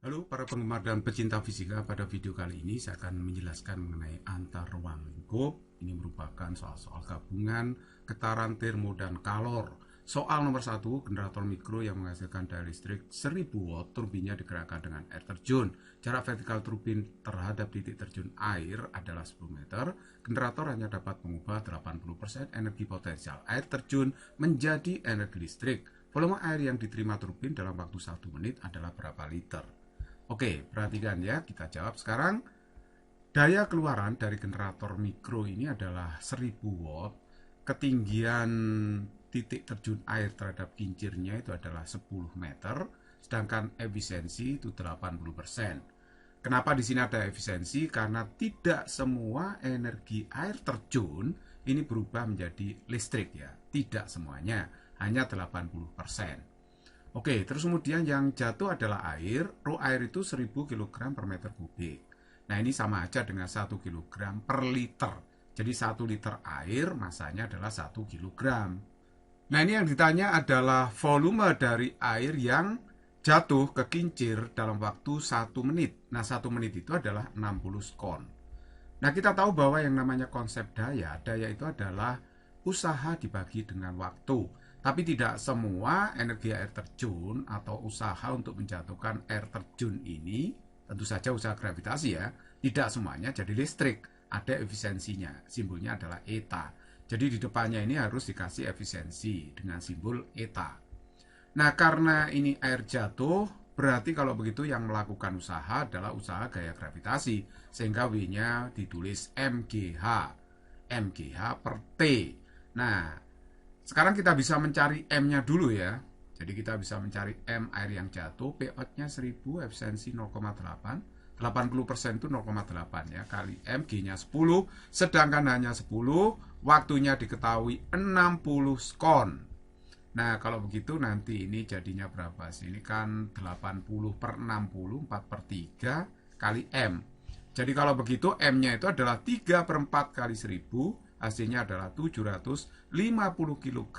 Halo para penggemar dan pecinta fisika, pada video kali ini saya akan menjelaskan mengenai antar ruang lingkup. Ini merupakan soal-soal gabungan getaran termo dan kalor. Soal nomor 1, generator mikro yang menghasilkan daya listrik 1000 watt, turbinnya digerakkan dengan air terjun. Jarak vertikal turbin terhadap titik terjun air adalah 10 meter. Generator hanya dapat mengubah 80% energi potensial air terjun menjadi energi listrik. Volume air yang diterima turbin dalam waktu 1 menit adalah berapa liter? Oke, perhatikan ya, kita jawab sekarang. Daya keluaran dari generator mikro ini adalah 1000 watt. Ketinggian titik terjun air terhadap kincirnya itu adalah 10 meter, sedangkan efisiensi itu 80%. Kenapa di sini ada efisiensi? Karena tidak semua energi air terjun ini berubah menjadi listrik ya. Tidak semuanya, hanya 80%. Oke, terus kemudian yang jatuh adalah air. Rho air itu 1000 kg per meter kubik. Nah, ini sama aja dengan 1 kg per liter. Jadi 1 liter air masanya adalah 1 kg. Nah, ini yang ditanya adalah volume dari air yang jatuh ke kincir dalam waktu 1 menit. Nah, 1 menit itu adalah 60 skon. Nah, kita tahu bahwa yang namanya konsep daya itu adalah usaha dibagi dengan waktu. Tapi tidak semua energi air terjun atau usaha untuk menjatuhkan air terjun ini, tentu saja usaha gravitasi ya, tidak semuanya jadi listrik. Ada efisiensinya, simbolnya adalah eta. Jadi di depannya ini harus dikasih efisiensi dengan simbol eta. Nah, karena ini air jatuh, berarti kalau begitu yang melakukan usaha adalah usaha gaya gravitasi, sehingga W-nya ditulis MGH. MGH per T. Nah, sekarang kita bisa mencari M-nya dulu ya. Jadi kita bisa mencari M air yang jatuh, P-nya 1000, efisiensi 0,8. 80% itu 0,8 ya, kali M, G-nya 10, sedangkan hanya 10, waktunya diketahui 60 skon. Nah, kalau begitu nanti ini jadinya berapa sih? Ini kan 80 per 60, 4 per 3 kali M. Jadi kalau begitu M-nya itu adalah 3 per 4 kali 1000, hasilnya adalah 750 kg.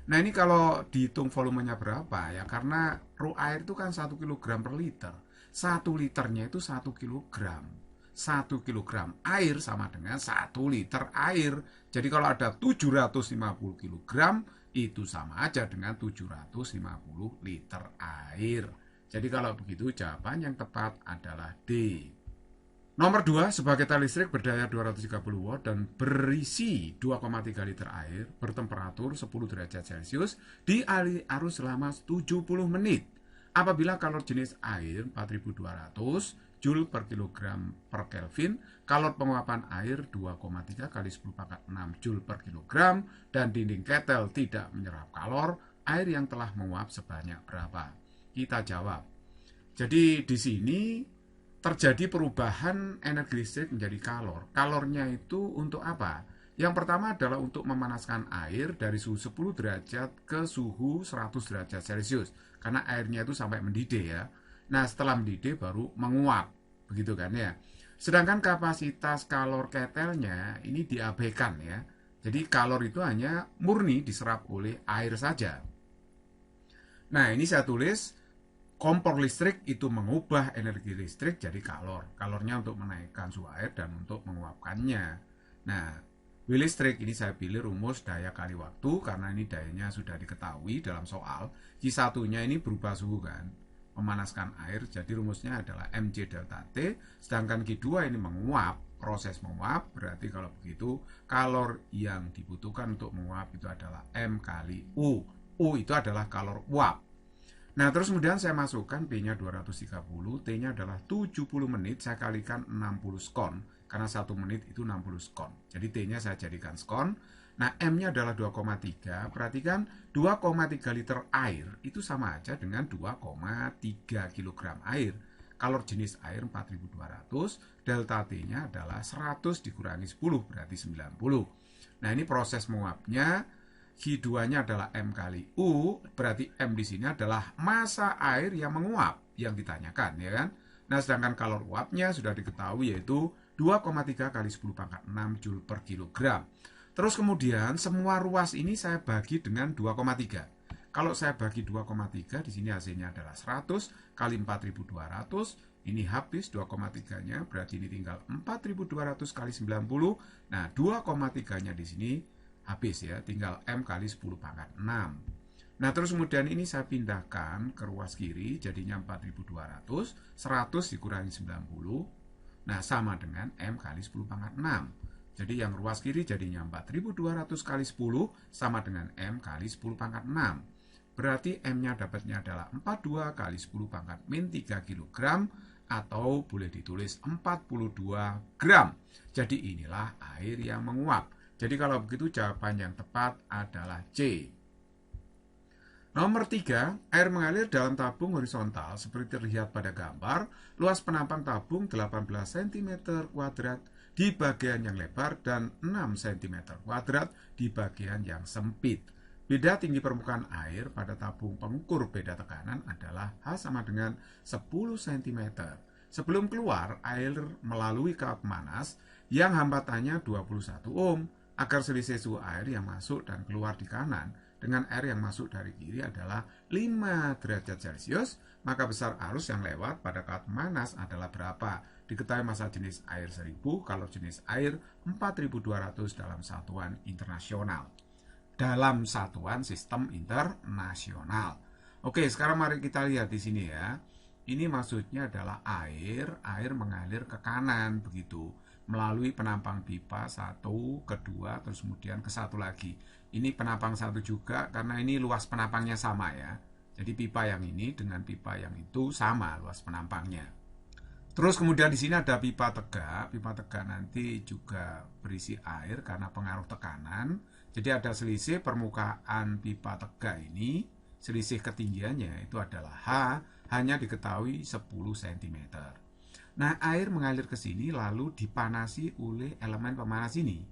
Nah, ini kalau dihitung volumenya berapa ya, karena Rho air itu kan 1 kg per liter. 1 liternya itu 1 kg. 1 kg air sama dengan 1 liter air. Jadi kalau ada 750 kg, itu sama aja dengan 750 liter air. Jadi kalau begitu jawaban yang tepat adalah D. Nomor 2, sebagai tali listrik berdaya 230 watt dan berisi 2,3 liter air bertemperatur 10 derajat Celcius dialiri arus selama 70 menit. Apabila kalor jenis air 4200 Joule per kilogram per Kelvin, kalor penguapan air 2,3 kali 10 pangkat 6 Joule per kilogram, dan dinding ketel tidak menyerap kalor, air yang telah menguap sebanyak berapa? Kita jawab. Jadi di sini terjadi perubahan energi listrik menjadi kalor. Kalornya itu untuk apa? Yang pertama adalah untuk memanaskan air dari suhu 10 derajat ke suhu 100 derajat Celcius. Karena airnya itu sampai mendidih ya. Nah, setelah mendidih baru menguap. Begitu kan ya. Sedangkan kapasitas kalor ketelnya ini diabaikan ya. Jadi kalor itu hanya murni diserap oleh air saja. Nah, ini saya tulis kompor listrik itu mengubah energi listrik jadi kalor. Kalornya untuk menaikkan suhu air dan untuk menguapkannya. Nah, W listrik ini saya pilih rumus daya kali waktu karena ini dayanya sudah diketahui dalam soal. Q1-nya ini berubah suhu kan, memanaskan air, jadi rumusnya adalah mc delta T. Sedangkan Q2 ini menguap, proses menguap, berarti kalau begitu kalor yang dibutuhkan untuk menguap itu adalah M kali U. U itu adalah kalor uap. Nah, terus kemudian saya masukkan P-nya 230, T-nya adalah 70 menit, saya kalikan 60 skon, karena 1 menit itu 60 skon. Jadi T-nya saya jadikan skon. Nah, M-nya adalah 2,3, perhatikan 2,3 liter air, itu sama aja dengan 2,3 kg air. Kalor jenis air 4200, delta T-nya adalah 100 dikurangi 10, berarti 90. Nah, ini proses menguapnya. Q2-nya adalah M kali U, berarti M di sini adalah massa air yang menguap yang ditanyakan, ya kan? Nah, sedangkan kalor uapnya sudah diketahui yaitu 2,3 kali 10 pangkat 6 Joule per kilogram. Terus kemudian semua ruas ini saya bagi dengan 2,3. Kalau saya bagi 2,3, di sini hasilnya adalah 100 kali 4.200. Ini habis 2,3-nya, berarti ini tinggal 4.200 kali 90. Nah, 2,3-nya di sini habis ya, tinggal M kali 10 pangkat 6. Nah, terus kemudian ini saya pindahkan ke ruas kiri, jadinya 4.200, 100 dikurangi 90. Nah, sama dengan M kali 10 pangkat 6. Jadi yang ruas kiri jadinya 4.200 kali 10 sama dengan M kali 10 pangkat 6. Berarti M-nya dapatnya adalah 42 kali 10 pangkat min 3 kg, atau boleh ditulis 42 gram. Jadi inilah air yang menguap. Jadi kalau begitu jawaban yang tepat adalah C. Nomor 3, air mengalir dalam tabung horizontal seperti terlihat pada gambar. Luas penampang tabung 18 cm kuadrat di bagian yang lebar dan 6 cm kuadrat di bagian yang sempit. Beda tinggi permukaan air pada tabung pengukur beda tekanan adalah H sama dengan 10 cm. Sebelum keluar, air melalui kawat pemanas yang hambatannya 21 ohm. Agar selisih suhu air yang masuk dan keluar di kanan dengan air yang masuk dari kiri adalah 5 derajat Celcius, maka besar arus yang lewat pada kawat pemanas adalah berapa? Diketahui massa jenis air 1000, kalau jenis air 4200 dalam satuan internasional. Dalam satuan sistem internasional. Oke, sekarang mari kita lihat di sini ya. Ini maksudnya adalah air mengalir ke kanan begitu, melalui penampang pipa 1, kedua, terus kemudian ke satu lagi. Ini penampang 1 juga karena ini luas penampangnya sama ya. Jadi pipa yang ini dengan pipa yang itu sama luas penampangnya. Terus kemudian di sini ada pipa tegak. Pipa tegak nanti juga berisi air karena pengaruh tekanan. Jadi ada selisih permukaan pipa tegak ini, selisih ketinggiannya itu adalah H, hanya diketahui 10 cm. Nah, air mengalir ke sini lalu dipanasi oleh elemen pemanas ini.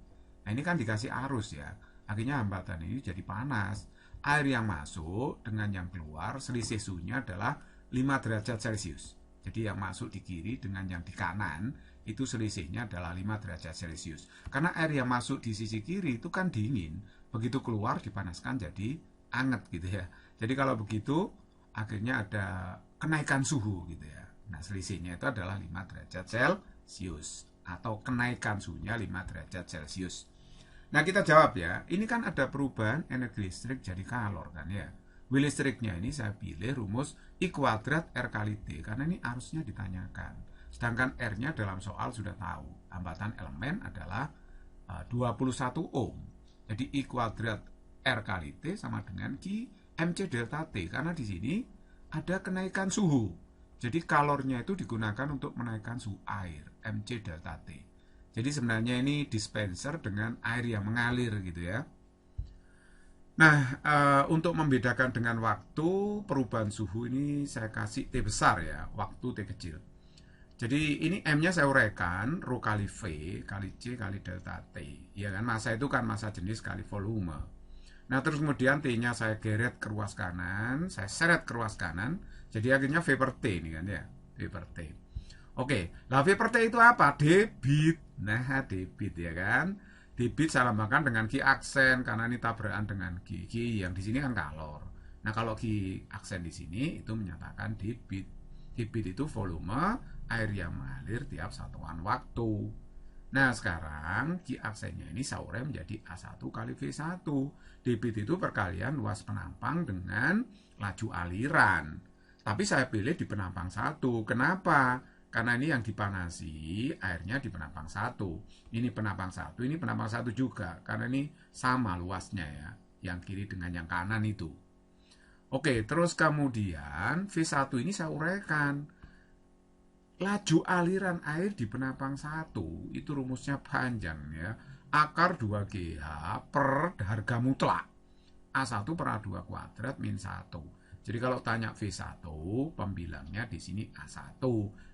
Nah, ini kan dikasih arus ya. Akhirnya hambatan ini jadi panas. Air yang masuk dengan yang keluar, selisih suhunya adalah 5 derajat Celcius. Jadi yang masuk di kiri dengan yang di kanan, itu selisihnya adalah 5 derajat Celcius. Karena air yang masuk di sisi kiri itu kan dingin. Begitu keluar dipanaskan jadi anget gitu ya. Jadi kalau begitu, akhirnya ada kenaikan suhu gitu ya. Nah, selisihnya itu adalah 5 derajat Celcius. Atau kenaikan suhunya 5 derajat Celcius. Nah, kita jawab ya. Ini kan ada perubahan energi listrik jadi kalor kan ya. W listriknya ini saya pilih rumus I kuadrat R kali T. Karena ini arusnya ditanyakan. Sedangkan R-nya dalam soal sudah tahu. Hambatan elemen adalah 21 ohm. Jadi I kuadrat R kali T sama dengan Q MC delta T. Karena di sini ada kenaikan suhu. Jadi kalornya itu digunakan untuk menaikkan suhu air, MC delta T. Jadi sebenarnya ini dispenser dengan air yang mengalir gitu ya. Nah, untuk membedakan dengan waktu, perubahan suhu ini saya kasih T besar ya, waktu T kecil. Jadi ini M-nya saya uraikan, rho kali V, kali C, kali delta T. Ya kan, massa itu kan massa jenis kali volume. Nah, terus kemudian T-nya saya geret ke ruas kanan, saya seret ke ruas kanan. Jadi akhirnya V per T ini kan ya, V per T. Oke, lah V per T itu apa? Debit. Nah, debit ya kan. Debit saya lambangkan dengan Q aksen karena ini tabrakan dengan Q yang di sini kan kalor. Nah, kalau Q aksen di sini itu menyatakan debit. Debit itu volume air yang mengalir tiap satuan waktu. Nah, sekarang Q aksennya ini saya urai menjadi A1 kali V1. Debit itu perkalian luas penampang dengan laju aliran. Tapi saya pilih di penampang 1. Kenapa? Karena ini yang dipanasi, airnya di penampang 1. Ini penampang 1, ini penampang 1 juga. Karena ini sama luasnya ya. Yang kiri dengan yang kanan itu. Oke, terus kemudian V1 ini saya uraikan. Laju aliran air di penampang 1, itu rumusnya panjang ya. Akar 2GH per harga mutlak. A1 per A2 kuadrat min 1. Jadi kalau tanya V1, pembilangnya di sini A1.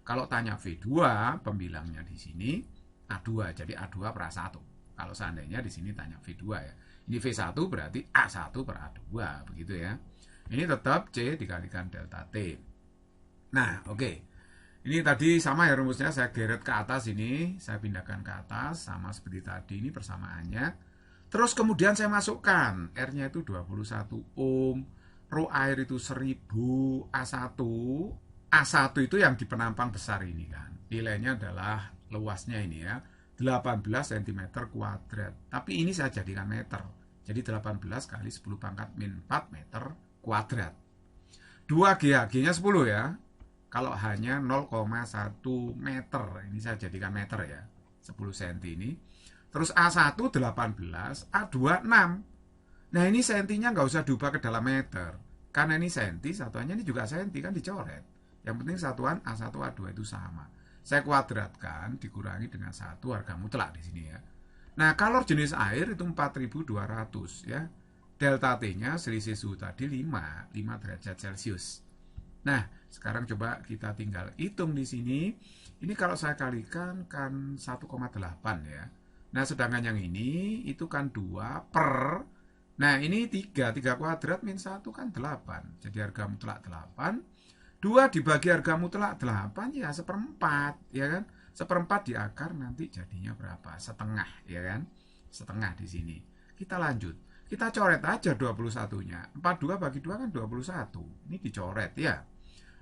Kalau tanya V2, pembilangnya di sini A2. Jadi A2 per A1. Kalau seandainya di sini tanya V2 ya. Ini V1 berarti A1 per A2. Begitu ya. Ini tetap C dikalikan delta T. Nah, oke. Ini tadi sama ya rumusnya. Saya geret ke atas ini. Saya pindahkan ke atas. Sama seperti tadi. Ini persamaannya. Terus kemudian saya masukkan. R-nya itu 21 ohm. Ro air itu 1000 A1. A1 itu yang di penampang besar ini kan. Nilainya adalah luasnya ini ya, 18 cm kuadrat. Tapi ini saya jadikan meter. Jadi 18 kali 10 pangkat min 4 meter kuadrat. 2G, G-nya 10 ya. Kalau hanya 0,1 meter, ini saya jadikan meter ya, 10 cm ini. Terus A1 18, A2 6. Nah ini sentinya nggak usah diubah ke dalam meter. Karena ini senti, satuannya ini juga senti kan dicoret. Yang penting satuan A1, A2 itu sama. Saya kuadratkan, dikurangi dengan 1 harga mutlak di sini ya. Nah kalor jenis air itu 4200 ya. Delta T-nya selisih suhu tadi 5 derajat Celcius. Nah, sekarang coba kita tinggal hitung di sini. Ini kalau saya kalikan kan 1,8 ya. Nah, sedangkan yang ini itu kan 2 per. Nah, ini 3 kuadrat min 1 kan 8. Jadi harga mutlak 8. 2 dibagi harga mutlak 8 ya seperempat, ya kan? Seperempat di akar nanti jadinya berapa? Setengah, ya kan? Setengah di sini. Kita lanjut. Kita coret aja 21-nya. 42 bagi 2 kan 21. Ini dicoret ya.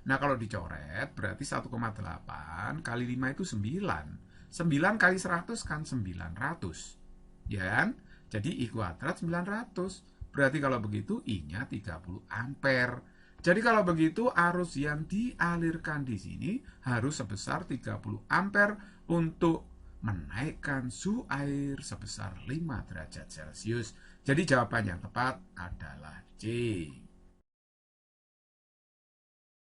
Nah, kalau dicoret berarti 1,8 kali 5 itu 9. 9 kali 100 kan 900. Ya kan? Jadi I kuadrat 900. Berarti kalau begitu I-nya 30 ampere. Jadi kalau begitu arus yang dialirkan di sini harus sebesar 30 ampere untuk menaikkan suhu air sebesar 5 derajat Celcius. Jadi jawaban yang tepat adalah C.